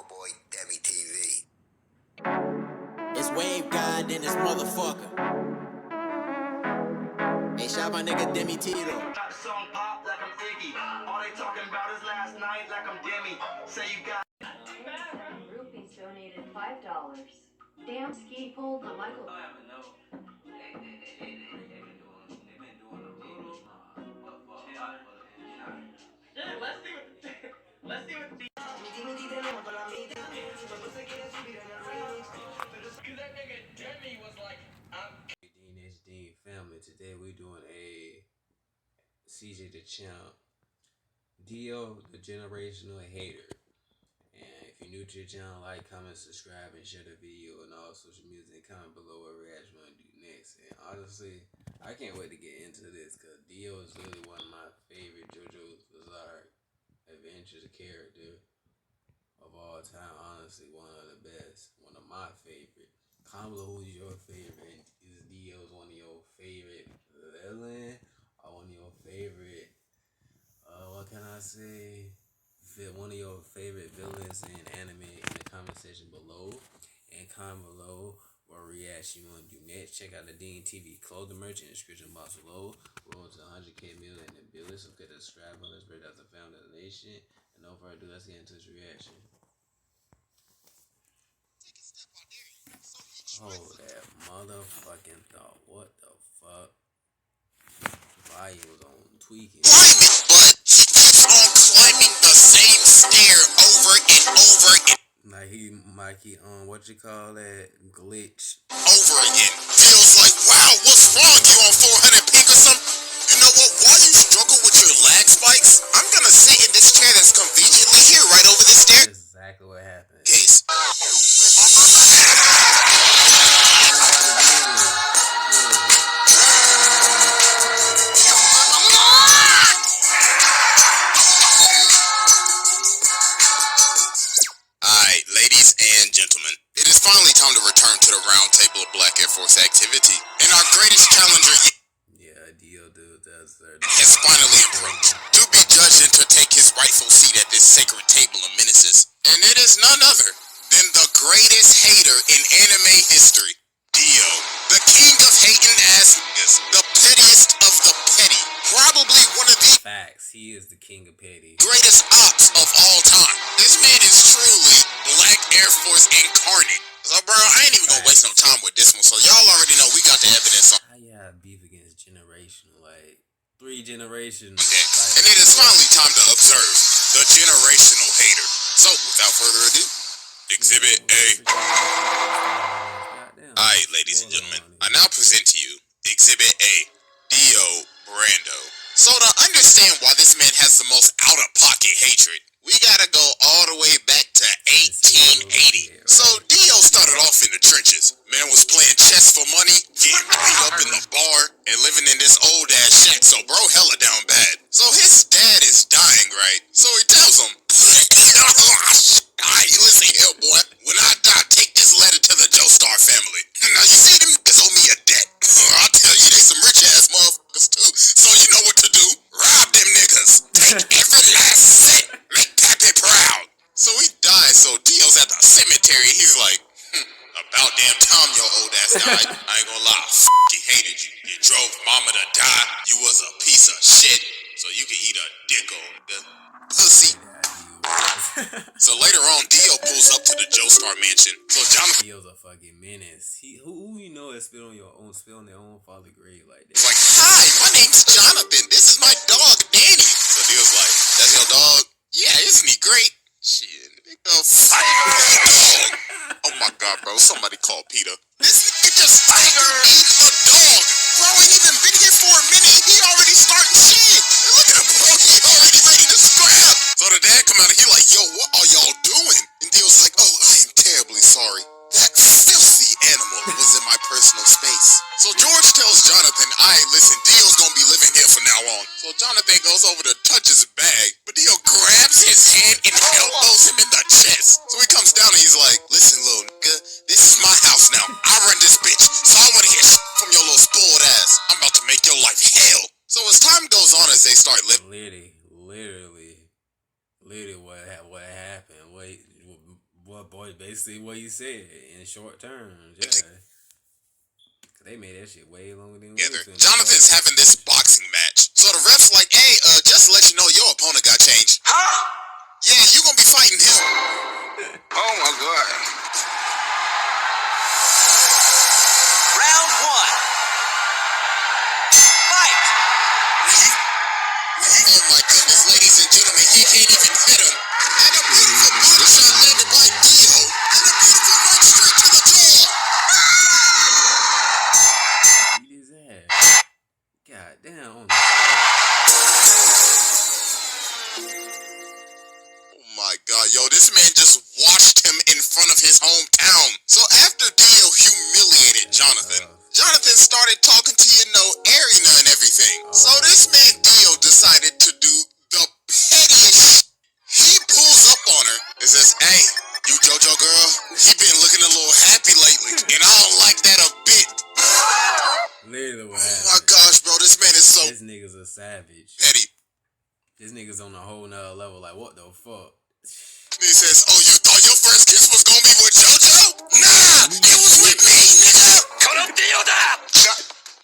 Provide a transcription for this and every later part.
boy Demi TV. It's Wave God in this motherfucker. Hey, shout my nigga Demi T though. Got song pop like I'm Iggy. All they talking about is last night like I'm Demi. Say you got. Groupies donated $5. Damn ski pulled the Michael. Let's see what the that nigga Demi was like, Dean family. Today we doing a CJ the Champ, Dio the generational hater. And if you're new to the channel, like, comment, subscribe, and share the video on all social media. And comment below what reaction you want to do next. And honestly, I can't wait to get into this because Dio is literally one of my favorite JoJo's Bizarre Adventures character of all time. Honestly, one of the best, one of my favorite. Comment below who's your favorite. Is Dio's one of your favorite villain or one of your favorite? What can I say? One of your favorite villains in anime in the comment section below, and comment below what reaction you want to do next. Check out the Dean TV clothing merch in the description box below. We're on to 100K million in the building, so click the subscribe button. Let's break out the family of the nation. And no further ado, let's get into this reaction. Oh, that motherfucking thought. What the fuck? Volume was on tweaking. But he keeps on climbing the same stair over and over and Mikey, what you call that? Glitch. over again. Feels like, wow, what's wrong? You on 400 pink or something? You know what? While you struggle with your lag spikes, I'm gonna sit in this chair that's conveniently here right over the stair. That's exactly what happened. Case. Alright, ladies and gentlemen, it is finally time to return to the round table of Black Air Force activity. And our greatest challenger Dio dude does has finally approached to be judged and to take his rightful seat at this sacred table of menaces. And it is none other than the greatest hater in anime history, Dio. The king of hating ass niggas, the pettiest of the petty, probably one of the facts. He is the king of petty. greatest ops of all time. This man is truly Black Air Force incarnate. So, bro, I ain't even gonna waste no time with this one. So, y'all already know we got the evidence on. How you have beef against generational, like 3 generations? Like, and it is finally time to observe the generational hater. So, without further ado, Exhibit A. Alright, ladies and gentlemen, I now present to you Exhibit A, Dio Brando. So to understand why this man has the most out-of-pocket hatred, we gotta go all the way back to 1880. So Dio started off in the trenches. Man was playing chess for money, getting beat up in the bar, and living in this old-ass shack, so bro hella down bad. So his dad is dying, right? So he tells him, alright, listen here, boy. When I die, take this letter to the Joestar family. Now you see them niggas owe me a debt. I'll tell you, they some rich-ass motherfuckers too. So you know what to do? Rob them niggas. Take every last cent. Make Pappy proud. So he dies, so Dio's at the cemetery. He's like, about damn time your old ass died. I ain't gonna lie, he hated you. You drove mama to die. You was a piece of shit. So you can eat a dick on the pussy. So later on, Dio pulls up to the Joestar mansion. So Jonathan Dio's a fucking menace. Who you know is spit on their own father grave like that? was like, hi, my name's Jonathan. This is my dog, Danny. So Dio's like, that's your dog? Yeah, isn't he great? Shit, nigga, fuck dog. Oh my god, bro, somebody call Peter. This nigga just eat a dog. Bro ain't even been here for a minute. He already starting shit. Look at him, bro. He already ready to scrap. So the dad come out and he like, yo, what are y'all doing? And Dio's like, oh, I am terribly sorry. That filthy animal was in my personal space. So George tells Jonathan, listen, Dio's gonna be living here from now on. So Jonathan goes over to touch his bag, but Dio grabs his hand and elbows him in the chest. So he comes down and he's like, listen, little nigga, this is my house now. I run this bitch, so I wanna hear shit from your little spoiled ass. I'm about to make your life hell. So as time goes on, as they start living, Literally what happened? Wait, Well, boy, basically what you said in short terms, yeah. They made that shit way longer than we together. was. Jonathan's having this boxing match. So the ref's like, hey, just to let you know your opponent got changed. Huh? Yeah, you gonna be fighting him. Oh my god. Round one. Fight! Oh my goodness, ladies and gentlemen, he can't even hit him. And a beautiful body shot landed by Dio. And a beautiful right straight to the jaw. Beat his ass. God damn. Oh my god, yo, this man just washed him in front of his hometown. So after Dio humiliated Jonathan, Jonathan started talking to, Arena and everything. So this man Dio decided to do the pettiest. He pulls up on her and says, hey, you JoJo girl, he been looking a little happy lately, and I don't like that a bit. Literally what Oh happened. my gosh, bro, this man is so This nigga's a savage. petty. This nigga's on a whole nother level. Like, what the fuck? He says, oh, you thought your first kiss was gonna be with JoJo? Nah, it was with me, nigga.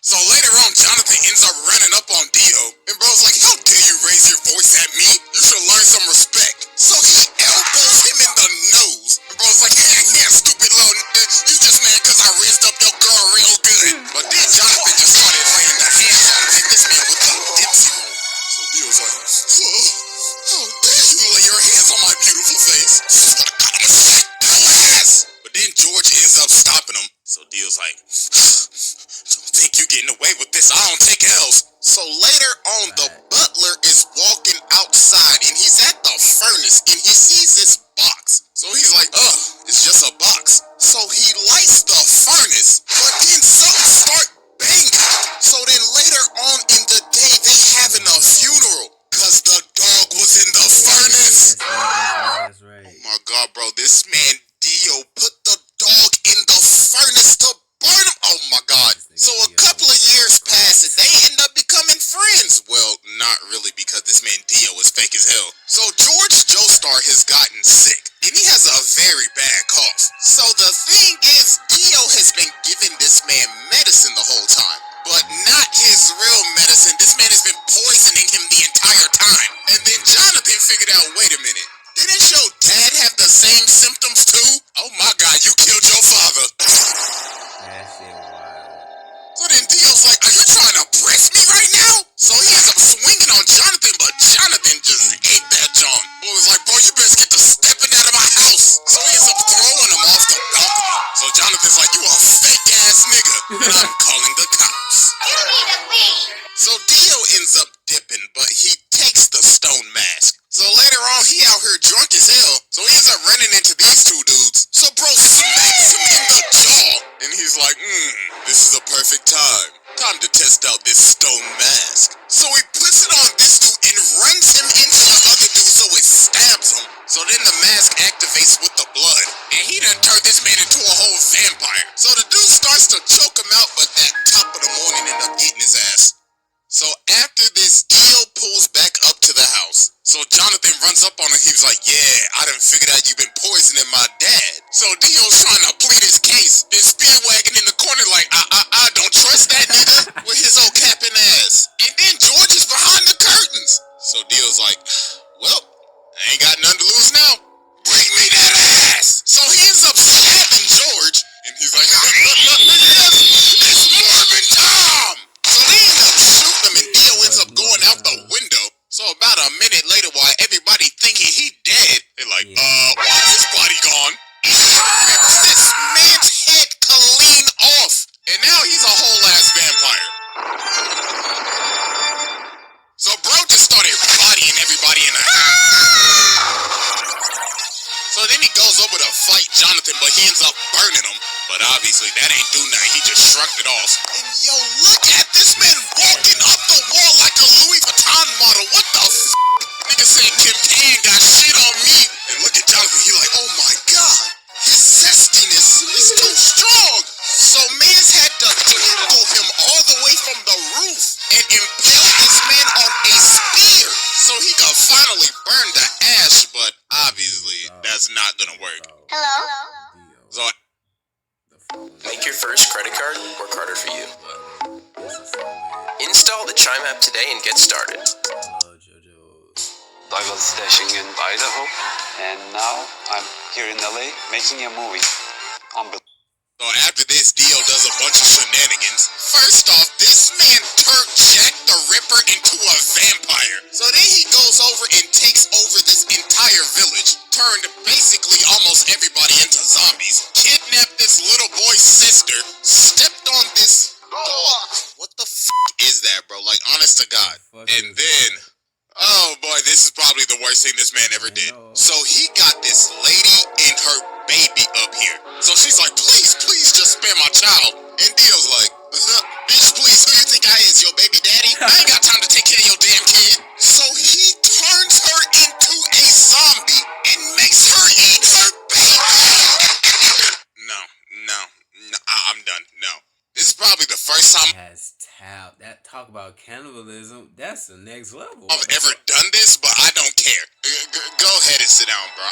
So later on, Jonathan ends up running up on Dio, and bro's like, how dare you raise your voice at me? You should learn some respect. So he elbows him in the nose, and bro's like, yeah, stupid little nigga, you just mad cause I raised up your girl real good. But then Jonathan just started laying the hands on him, and this man with the dipsy roll. So Dio's like, how dare you lay your hands on my beautiful face? I'ma smack your ass. But then George ends up stopping him. So Dio's like, don't think you getting away with this. I don't take L's. So later on, the butler is walking outside and he's at the furnace and he sees this box. So he's like, it's just a box. So he lights the furnace, but then something start banging. So then later on in the day, they having a funeral because the dog was in the furnace. That's right. Oh my god, bro, this man Dio put the dog in the furnace to burn him. Oh my god. So a couple of years pass and they end up becoming friends. Well, not really, because this man Dio is fake as hell. So George Joestar has gotten sick and he has a very bad cough. So the thing is, Dio has been giving this man medicine the whole time, but not his real medicine. This man has been poisoning him the entire time. And then Jonathan figured out, wait a minute, didn't your dad have the same symptoms too? Oh my god, you killed your father. That shit wild. So then Dio's like, are you trying to press me right now? So he ends up swinging on Jonathan, but Jonathan just ate that John. Boy was like, bro, you best get to stepping out of my house. So he ends up throwing him off the balcony. So Jonathan's like, you a fake ass nigga, and I'm calling the cops. You need to leave. So Dio ends up dipping, but he takes the stone mask. So later on, he out here drunk as hell. So he ends up running into these two dudes. So bro smacks him in the jaw. And he's like, this is a perfect time. Time to test out this stone mask. So he puts it on this dude and runs him into the other dude so it stabs him. So then the mask activates with the blood. And he done turned this man into a whole vampire. So the dude starts to choke him out, but that top of the morning end up getting his ass. So after this, Dio pulls back up to the house. So Jonathan runs up on him. He was like, yeah, I done figured out you've been poisoning my dad. So Dio's trying to plead his case. Then Speedwagon in the corner like, I don't trust that nigga with his old capping ass. And then George is behind the curtains. So Dio's like, well, I ain't got nothing to lose now. Bring me that ass. So he ends up stabbing George. And he's like, yes, it's Morbin Tom. So they end up shooting him and Dio ends up going out the window. So about a minute later, while everybody thinking he dead, they're like, why is his body gone? And he rips this man's head clean off. And now he's a whole ass vampire. So bro just started bodying everybody in the So then he goes over to fight Jonathan, but he ends up burning him. But obviously that ain't do nothing, he just shrugged it off. And yo, look at this man walking up the wall like a Louis Vuitton model. What the f***? Nigga said Kim Tan got shit on me. And look at Jonathan, he like, oh my god, his zestiness is too strong. So mans had to tackle him all the way from the roof and impale this man on a spear so he could finally burn the ash, but obviously that's not gonna work. So Make your first credit card work harder for you. Install the Chime app today and get started. I was stashing in Idaho, and now I'm here in LA making a movie. So after this, Dio does a bunch of shenanigans. First off, this man turned Jack the Ripper into a vampire. So then he goes over and takes over this entire village. Turned basically almost everybody into zombies. Kidnapped this little boy's sister. Stepped on this dog. What the is that, bro? Like, honest to God. And then, oh boy, this is probably the worst thing this man ever did. So he got this lady and her baby up here. So she's like, please just spare my child. And Dio's like, bitch, please, who you think I is, your baby daddy? I ain't got time to take care of your damn kid. So he turns her into a zombie and makes her eat her baby. No, I'm done. No. This is probably the first time that talk about cannibalism. That's the next level. I've ever done this, but I don't care. Go ahead and sit down, bro.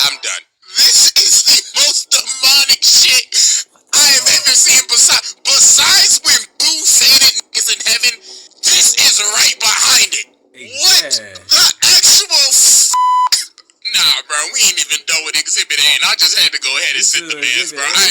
I'm done. This is the most demonic shit I have ever seen besides when Boo said it is in heaven. This is right behind it. What the actual Nah, bro, we ain't even done with Exhibit A, and I just had to go ahead and sit the man's, bro. I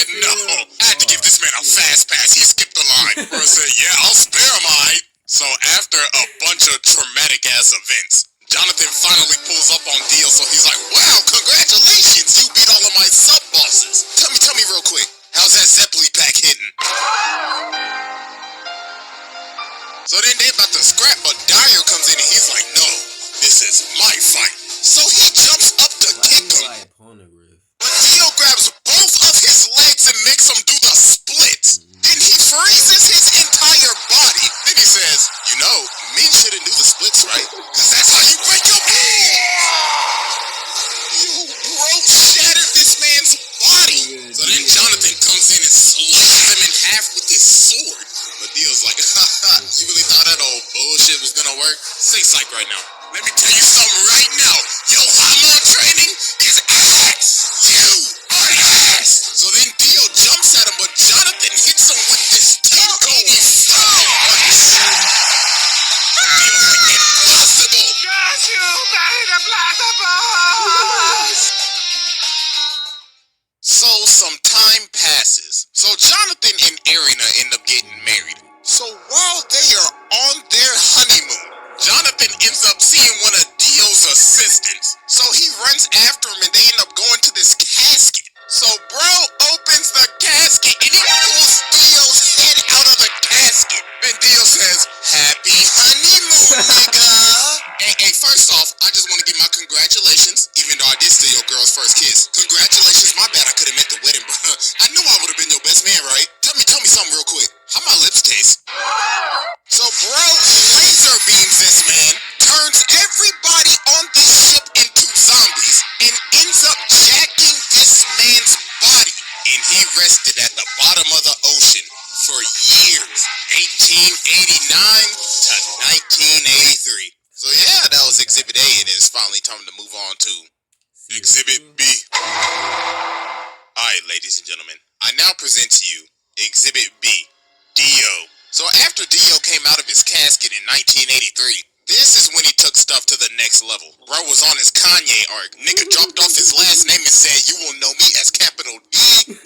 had to give this man a fast pass. He skipped the line. Bro said, yeah, I'll spare him, alright. So after a bunch of traumatic-ass events, Jonathan finally pulls up on Dio, so he's like, wow, congratulations, you beat all of my sub-bosses. Tell me real quick, how's that Zeppeli pack hitting? So then they're about to scrap, but Dyer comes in and he's like, no, this is my fight. So he jumps up to kick him, but Dio grabs both of his legs and makes him do the splits. Then he freezes his entire body. Then he says, you know, men shouldn't do the splits, right? Because that's how you break your bones. You, bro, shattered this man's body. So then Jonathan comes in and slices him in half with his sword. But Dio's like, haha, you really thought that old bullshit was gonna work? Stay psyched right now. Let me tell you something right now. Your hormone training is ass. You are ass. So then Dio jumps at him, but Jonathan hits him with this 1085 punch. Dio's like, impossible. So some time passes. So Jonathan and Arena end up getting married. So while they are on their honeymoon, Jonathan ends up seeing one of Dio's assistants. So he runs after him and they end up going to this casket. So bro opens the casket and he pulls Dio's head out of the casket. Then Dio says, happy honeymoon, nigga. Hey, first off, I just want to give my congratulations, even though I did steal your girl's first kiss. Congratulations, my bad I couldn't make the wedding, bro. I knew I would have been your best man, right? Tell me something real quick. How my lips taste? So bro laser beams this man, turns everybody on this ship into zombies, and ends up jacking this man's body. And he rested at the bottom of the ocean for years, 1889 to 1983. So yeah, that was Exhibit A, and it's finally time to move on to Exhibit B. Alright, ladies and gentlemen, I now present to you Exhibit B, Dio. So after Dio came out of his casket in 1983, this is when he took stuff to the next level. Bro was on his Kanye arc. Nigga dropped off his last name and said, you will know me as capital D,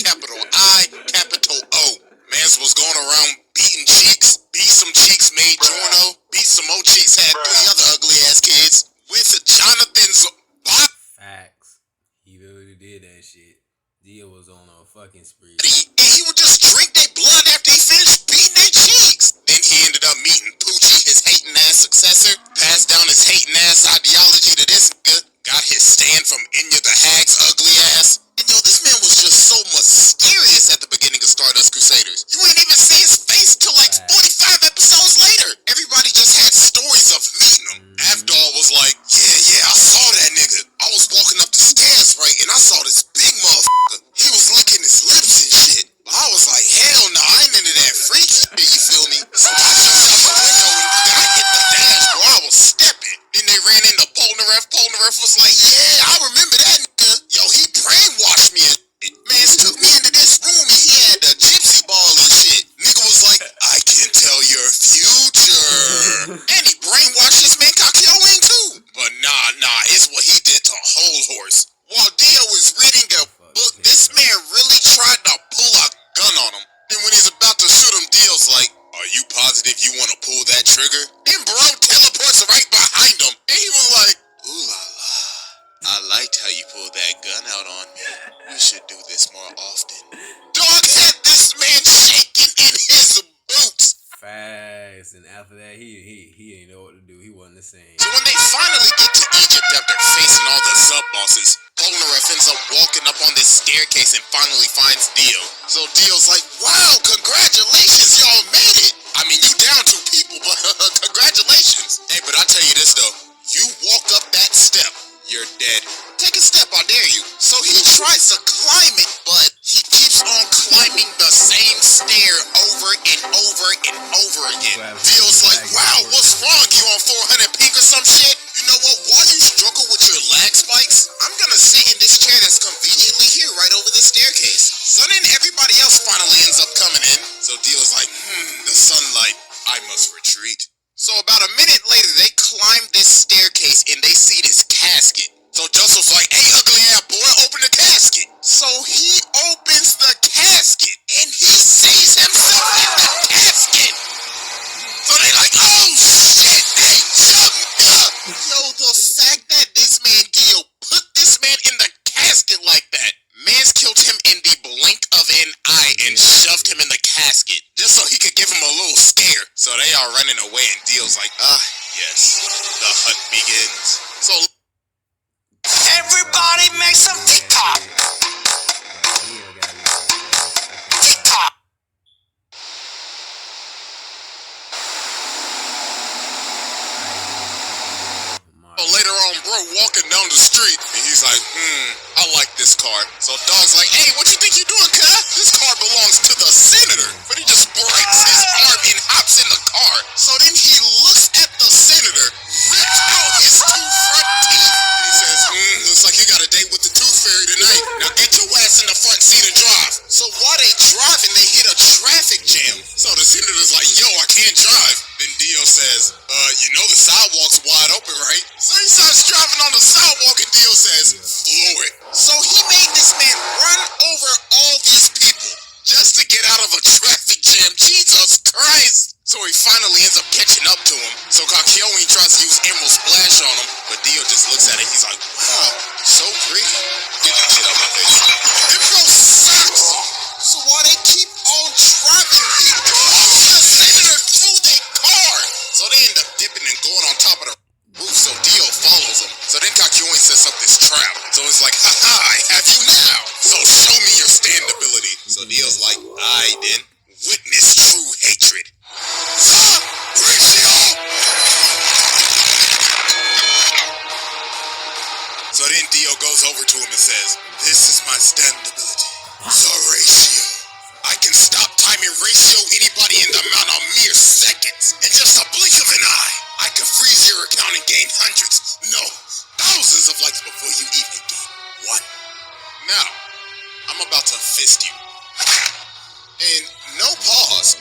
capital I, capital O. Mans was going around beating cheeks, beat some cheeks made Jorno, beat some more cheeks, had 3 other ugly ass kids with Jonathan's body. Facts. He literally did that shit. Dio was on a fucking spree. And he would just drink their blood after he finished beating their cheeks. Then he ended up meeting Poochie, his hating ass successor, passed down his hating ass ideology to this nigga, got his stand from Inya the Hag's ugly ass. And yo, this man was just so mysterious at the beginning of Stardust Crusaders. You ain't even see his face till like 45 episodes later. Everybody just had stories of meeting him. Avdol was like, yeah, I saw that nigga. I was walking up the stairs, right, and I saw this big motherfucker. He was licking his lips and shit. But I was like, hell no, I ain't into that freaky shit, you feel me? So I jumped out the window and I hit the dash, bro. I was stepping. Then they ran into Polnareff. Polnareff was like, yeah, I remember that and after that, he didn't know what to do. He wasn't the same. So when they finally get to Egypt after facing all the sub-bosses, Polnareff ends up walking up on this staircase and finally finds Dio. So Dio's like, wow, congratulations, y'all made it. I mean, you down 2 people, but congratulations. Hey, but I'll tell you this though, you walk up that step, you're dead. Take a step, I dare you. So he tries to climb it, but he keeps on climbing the same stair over and over and over again. Dio's like, wow, what's wrong? You on 400 pink or some shit? You know what? While you struggle with your lag spikes, I'm gonna sit in this chair that's conveniently here right over the staircase. So then everybody else finally ends up coming in. So Dio's like, the sunlight, I must retreat. So about a minute later, they climb this staircase and they see this casket. So Joseph's like, hey, ugly ass boy, open the casket. So he opens the casket and he sees himself in the casket. So they like, oh shit, hey, shut up. Yo, the fact that this man Dio put this man in the casket like that, man's killed him in the blink of an eye and shoved him in the casket just so he could give him a little scare. So they are running away and Dio's like, yes, the hunt begins. So Everybody make some TikTok. TikTok. later on, bro walking down the street and he's like, I like this car. So Dog's like, hey, what you think you doing, cuz? This car belongs to the senator. But he just breaks his arm and hops in the car. So then he looks at the senator, rips out his 2 front teeth, and he says, looks like you got a date with the tooth fairy tonight. Now get your ass in the front seat and drive. So while they driving, they hit a traffic jam. So the senator's like, yo, I can't drive. Then Dio says, you know the sidewalk's wide open, right? So he starts driving on the sidewalk and Dio says, floor it. So he made this man run over all these people just to get out of a traffic jam. Jesus Christ. So he finally ends up catching up to him. So Kakyoin tries to use Emerald Splash on him, but Dio just looks at it. He's like, wow, so pretty. Get that shit out my face. It bro sucks. So while they keep on driving, he pulls the senator through their car. So they end up dipping and going on top of the roof, so Dio follows him. So then Kakyoin sets up this trap. So it's like, haha, I have you now. So show me your stand ability. So Dio's like, I then witness true hatred. Ratio! So then Dio goes over to him and says, this is my stand ability. The ratio. I can stop time and ratio anybody in the amount of mere seconds. In just a blink of an eye. I can freeze your account and gain hundreds, no, thousands of likes before you even gain 1. Now, I'm about to fist you. And no pause,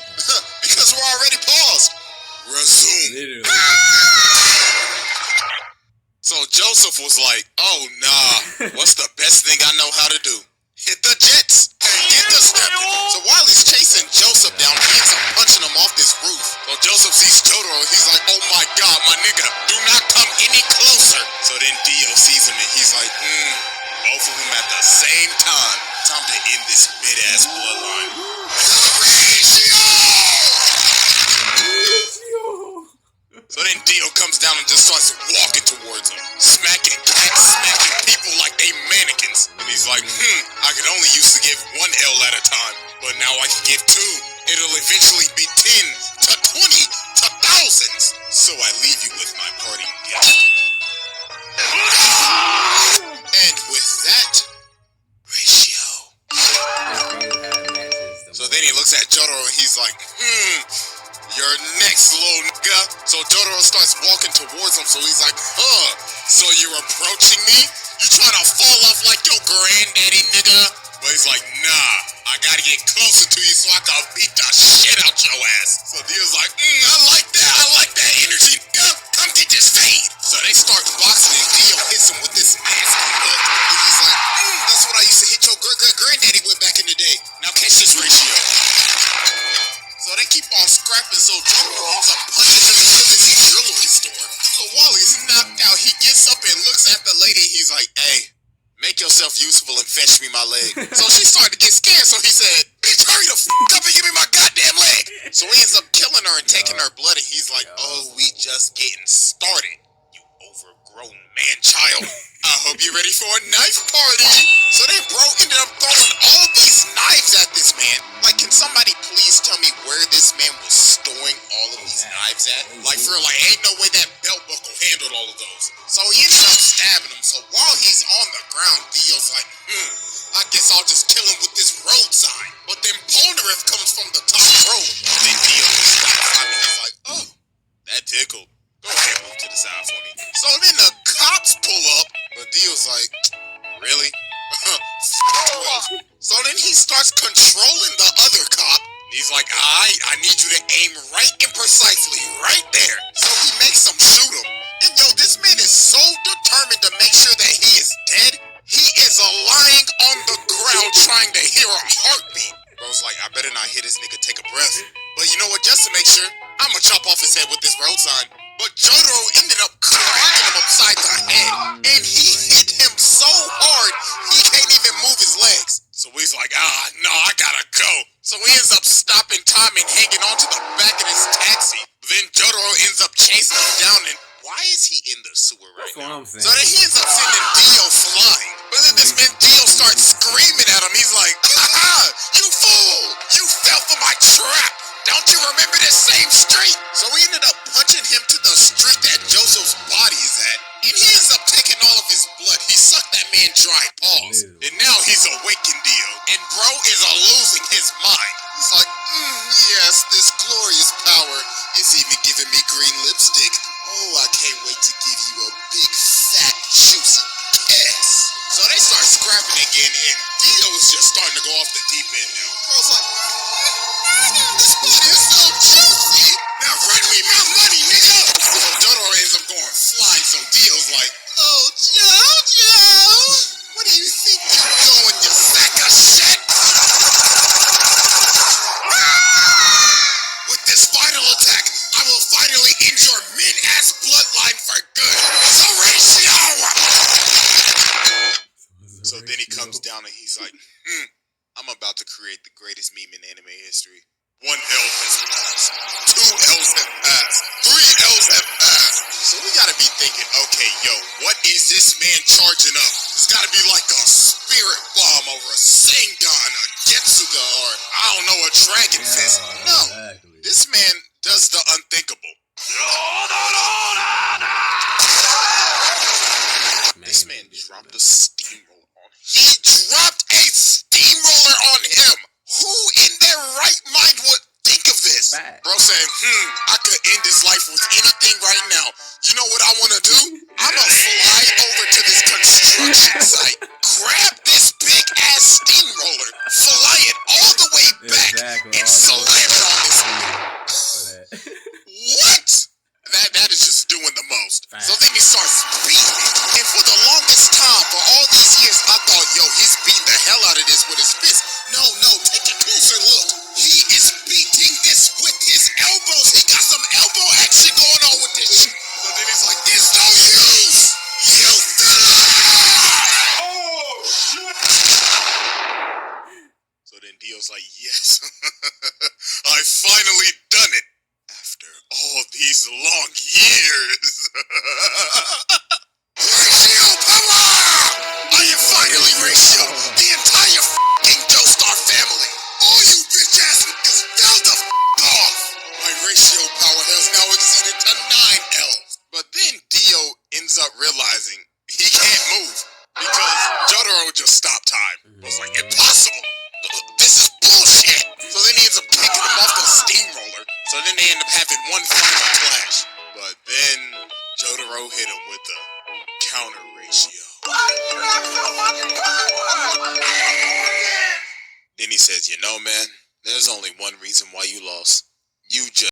because we're already paused. Resume. Literally. So Joseph was like, oh nah, what's the best thing I know how to do? Hit the jets and get the stepping. So while he's chasing Joseph down, he ends up punching him off this roof. So Joseph sees Jotaro, he's like, oh my god, my nigga, do not come any closer. So then Dio sees him and he's like, both of them at the same time. Time to end this mid-ass bloodline. So then Dio comes down and just starts walking towards him, smacking cats, smacking people like they mannequins. And he's like, I could only used to give 1 L at a time, but now I can give 2. It'll eventually be 10 to 20 to thousands. So I leave you with my parting gift. And with that, ratio. So then he looks at Jotaro and he's like, you're next, little nigga. So Jotaro starts walking towards him, so he's like, so you're approaching me? You trying to fall off like your granddaddy, nigga? But he's like, nah, I gotta get closer to you so I can beat the shit out your ass. So Dio's like, I like that energy, nigga. Come get this fade. So they start boxing and Dio hits him with this nasty look. And he's like, that's what I used to hit your granddaddy with back in the day. Now catch this ratio. So they keep on scrapping, so Jotaro ends up punching him into this jewelry store. So while he's knocked out, he gets up and looks at the lady. He's like, hey, make yourself useful and fetch me my leg. So she started to get scared, so he said, bitch, hurry the f*** up and give me my goddamn goddamn leg. So he ends up killing her and taking her blood, and he's like, oh, we just getting started, you overgrown man-child. I hope you're ready for a knife party. So then bro ended up throwing all these knives at this man. Like, can somebody please tell me where this man was storing all of these knives at? Like, for real, like, ain't no way that belt buckle handled all of those. So he ends up stabbing him. So while he's on the ground, Dio's like, I guess I'll just kill him with this road sign. But then Polnareff comes from the top road. And then Dio just he's like, oh, that tickled. Go ahead, move to the side for me. So then the cops pull up, but Dio's like, really? So then he starts controlling the other cop. He's like, alright, I need you to aim right and precisely, right there. So he makes him shoot him. And yo, this man is so determined to make sure that he is dead. He is lying on the ground trying to hear a heartbeat. Bro's like, I better not hear this nigga take a breath. But you know what, just to make sure, I'ma chop off his head with this road sign. But Jotaro ended up cracking him upside the head. And he hit him so hard, he can't even move his legs. So he's like, no, I gotta go. So he ends up stopping time and hanging onto the back of his taxi. Then Jotaro ends up chasing him down, and why is he in the sewer right now? So then he ends up sending Dio flying. But then this man Dio starts screaming at him. He's like, you fool! You fell for my trap! Don't you remember this same street? So we ended up punching him to the street that Joseph's body is at. And he ends up taking all of his blood. He sucked that man dry. Pause. And now he's awakened Dio. And bro is losing his mind. He's like, yes, this glorious power is even giving me green lipstick. Oh, I can't wait to give you a big, fat, juicy kiss. So they start scrapping again, and Dio's just starting to go off the deep end now. Bro's like, this body is so juicy. Now run me my money, nigga. So Jotaro ends up going flying, so Dio's like, oh, Jojo, what do you think you're doing, you sack of shit? With this final attack, I will finally end your mid-ass bloodline for good. So ratio! So then he comes down and he's like, I'm about to create the greatest meme in anime history. 1 L has passed. 2 L's have passed. 3 L's have passed. So we gotta be thinking, okay, yo, what is this man charging up? It's gotta be like a spirit bomb over a Sengun, a Getsuga, or I don't know, a Dragon Fist. No, this man does the unthinkable. This man dropped a steamroller on him. He dropped a steamroller on him! Who in their right mind would think of this? Bro saying, I could end this life with anything right now. You know what I want to do? I'ma fly over to this construction site, grab this big-ass steamroller, fly it all the way back, and slam it on this man. What? That is just doing the most. So then he starts beating it. And for the longest time, for all these years, I thought, yo, he's beating the hell out of this with his fist. No, take a closer look. He is beating this with his elbows. He got some elbow action going on with this shit. So then he's like, there's no use. You oh, shit. So then Dio's like, yes, I finally done it. After all these long years. Ratio power! I am finally Ratio, the entire f***ing Joestar family. All you bitch ass niggas fell the f*** off. My Ratio power has now exceeded to 9 L's. But then Dio ends up realizing he can't move because Jotaro just stopped time. It was like, impossible. This is bullshit. So then he ends up kicking him off the steamroller. So then they end up having one final clash. But then Jotaro hit him with the counter ratio. Why do you have so much power? Then he says, you know, man, there's only one reason why you lost. You just